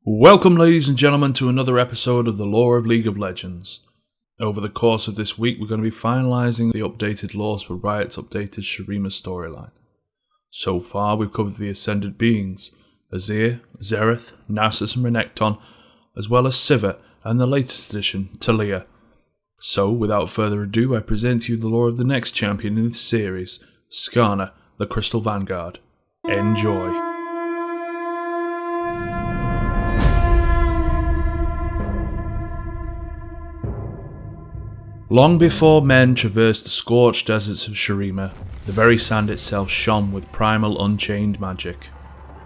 Welcome, ladies and gentlemen, to another episode of the Lore of League of Legends. Over the course of this week, we're going to be finalising the updated lores for Riot's updated Shurima storyline. So far, we've covered the Ascended Beings, Azir, Zereth, Nasus and Renekton, as well as Sivir and the latest addition, Talia. So, without further ado, I present to you the lore of the next champion in this series, Skarner, the Crystal Vanguard. Enjoy. Long before men traversed the scorched deserts of Shurima, the very sand itself shone with primal unchained magic.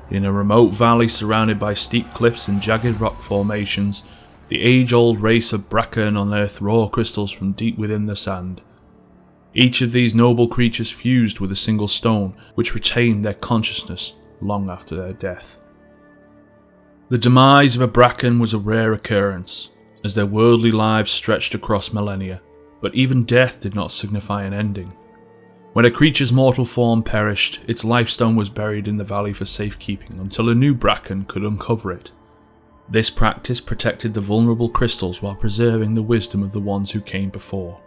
In a remote valley surrounded by steep cliffs and jagged rock formations, the age-old race of Bracken unearthed raw crystals from deep within the sand. Each of these noble creatures fused with a single stone, which retained their consciousness long after their death. The demise of a Bracken was a rare occurrence, as their worldly lives stretched across millennia. But even death did not signify an ending. When a creature's mortal form perished, its lifestone was buried in the valley for safekeeping until a new Bracken could uncover it. This practice protected the vulnerable crystals while preserving the wisdom of the ones who came before.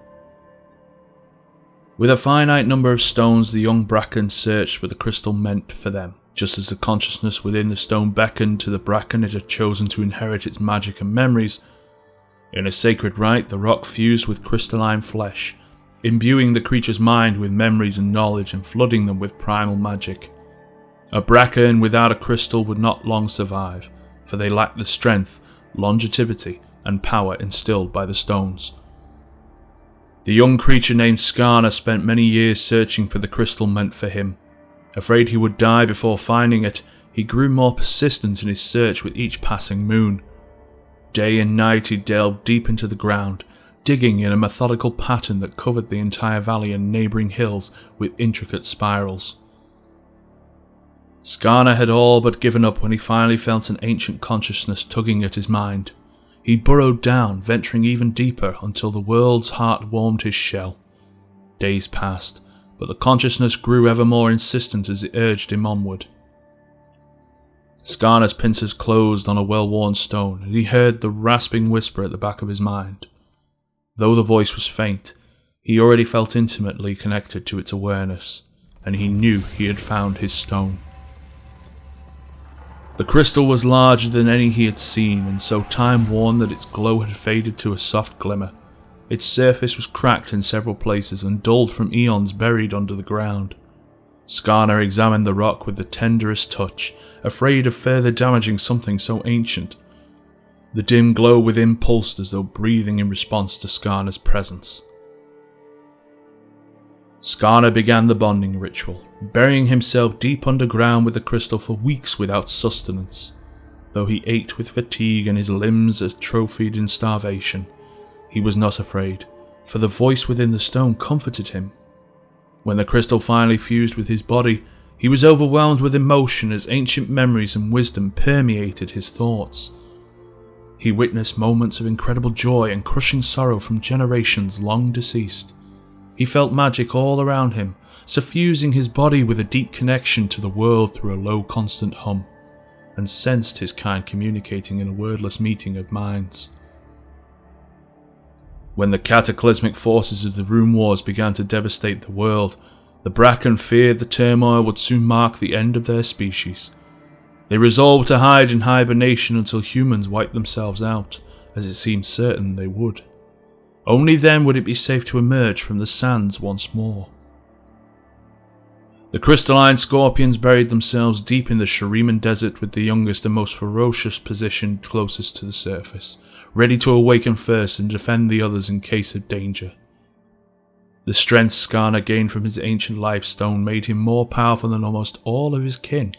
With a finite number of stones, the young Bracken searched for the crystal meant for them, just as the consciousness within the stone beckoned to the Bracken it had chosen to inherit its magic and memories. In a sacred rite, the rock fused with crystalline flesh, imbuing the creature's mind with memories and knowledge and flooding them with primal magic. A Bracken without a crystal would not long survive, for they lacked the strength, longevity, and power instilled by the stones. The young creature named Skarner spent many years searching for the crystal meant for him. Afraid he would die before finding it, he grew more persistent in his search with each passing moon. Day and night he delved deep into the ground, digging in a methodical pattern that covered the entire valley and neighbouring hills with intricate spirals. Skarner had all but given up when he finally felt an ancient consciousness tugging at his mind. He burrowed down, venturing even deeper until the world's heart warmed his shell. Days passed, but the consciousness grew ever more insistent as it urged him onward. Skarner's pincers closed on a well-worn stone, and he heard the rasping whisper at the back of his mind. Though the voice was faint, he already felt intimately connected to its awareness, and he knew he had found his stone. The crystal was larger than any he had seen, and so time-worn that its glow had faded to a soft glimmer. Its surface was cracked in several places and dulled from eons buried under the ground. Skarner examined the rock with the tenderest touch, afraid of further damaging something so ancient. The dim glow within pulsed as though breathing in response to Skarner's presence. Skarner began the bonding ritual, burying himself deep underground with the crystal for weeks without sustenance. Though he ached with fatigue and his limbs atrophied in starvation, he was not afraid, for the voice within the stone comforted him. When the crystal finally fused with his body, he was overwhelmed with emotion as ancient memories and wisdom permeated his thoughts. He witnessed moments of incredible joy and crushing sorrow from generations long deceased. He felt magic all around him, suffusing his body with a deep connection to the world through a low constant hum, and sensed his kind communicating in a wordless meeting of minds. When the cataclysmic forces of the Rune Wars began to devastate the world, the Bracken feared the turmoil would soon mark the end of their species. They resolved to hide in hibernation until humans wiped themselves out, as it seemed certain they would. Only then would it be safe to emerge from the sands once more. The crystalline scorpions buried themselves deep in the Shuriman desert with the youngest and most ferocious positioned closest to the surface, ready to awaken first and defend the others in case of danger. The strength Skarner gained from his ancient life stone made him more powerful than almost all of his kin,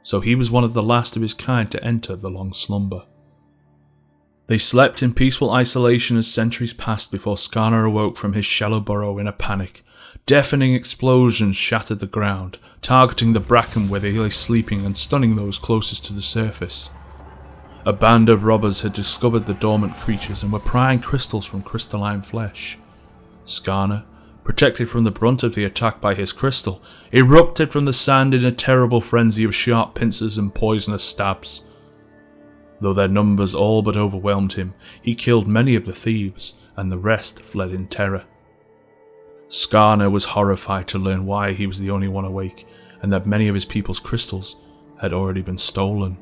so he was one of the last of his kind to enter the long slumber. They slept in peaceful isolation as centuries passed before Skarner awoke from his shallow burrow in a panic. Deafening explosions shattered the ground, targeting the Bracken where they lay sleeping and stunning those closest to the surface. A band of robbers had discovered the dormant creatures and were prying crystals from crystalline flesh. Skarner, protected from the brunt of the attack by his crystal, erupted from the sand in a terrible frenzy of sharp pincers and poisonous stabs. Though their numbers all but overwhelmed him, he killed many of the thieves, and the rest fled in terror. Skarner was horrified to learn why he was the only one awake, and that many of his people's crystals had already been stolen.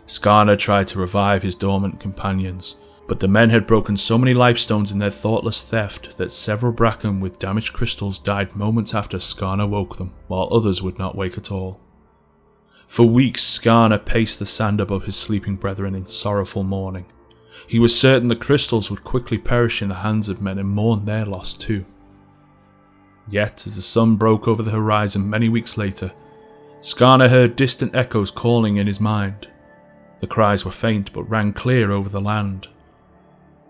Skarner tried to revive his dormant companions, but the men had broken so many lifestones in their thoughtless theft that several Bracken with damaged crystals died moments after Skarner woke them, while others would not wake at all. For weeks Skarner paced the sand above his sleeping brethren in sorrowful mourning. He was certain the crystals would quickly perish in the hands of men and mourn their loss too. Yet, as the sun broke over the horizon many weeks later, Skarner heard distant echoes calling in his mind. The cries were faint but rang clear over the land.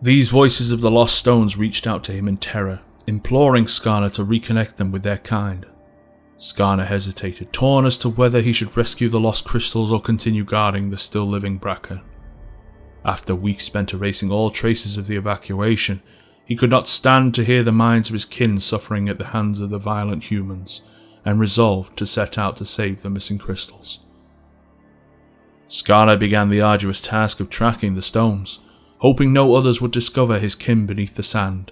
These voices of the lost stones reached out to him in terror, imploring Skarner to reconnect them with their kind. Skarner hesitated, torn as to whether he should rescue the lost crystals or continue guarding the still living Bracken. After weeks spent erasing all traces of the evacuation, he could not stand to hear the minds of his kin suffering at the hands of the violent humans, and resolved to set out to save the missing crystals. Skarner began the arduous task of tracking the stones, hoping no others would discover his kin beneath the sand.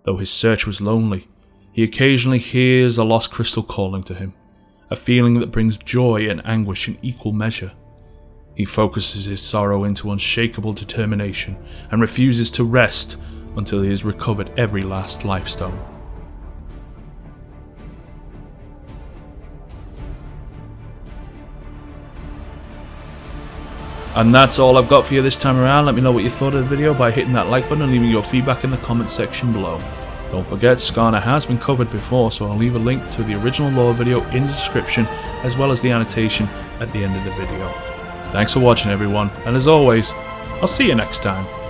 Though his search was lonely, he occasionally hears a lost crystal calling to him, a feeling that brings joy and anguish in equal measure. He focuses his sorrow into unshakable determination and refuses to rest until he has recovered every last lifestone. And that's all I've got for you this time around. Let me know what you thought of the video by hitting that like button and leaving your feedback in the comments section below. Don't forget, Skarner has been covered before, so I'll leave a link to the original lore video in the description, as well as the annotation at the end of the video. Thanks for watching everyone, and as always, I'll see you next time.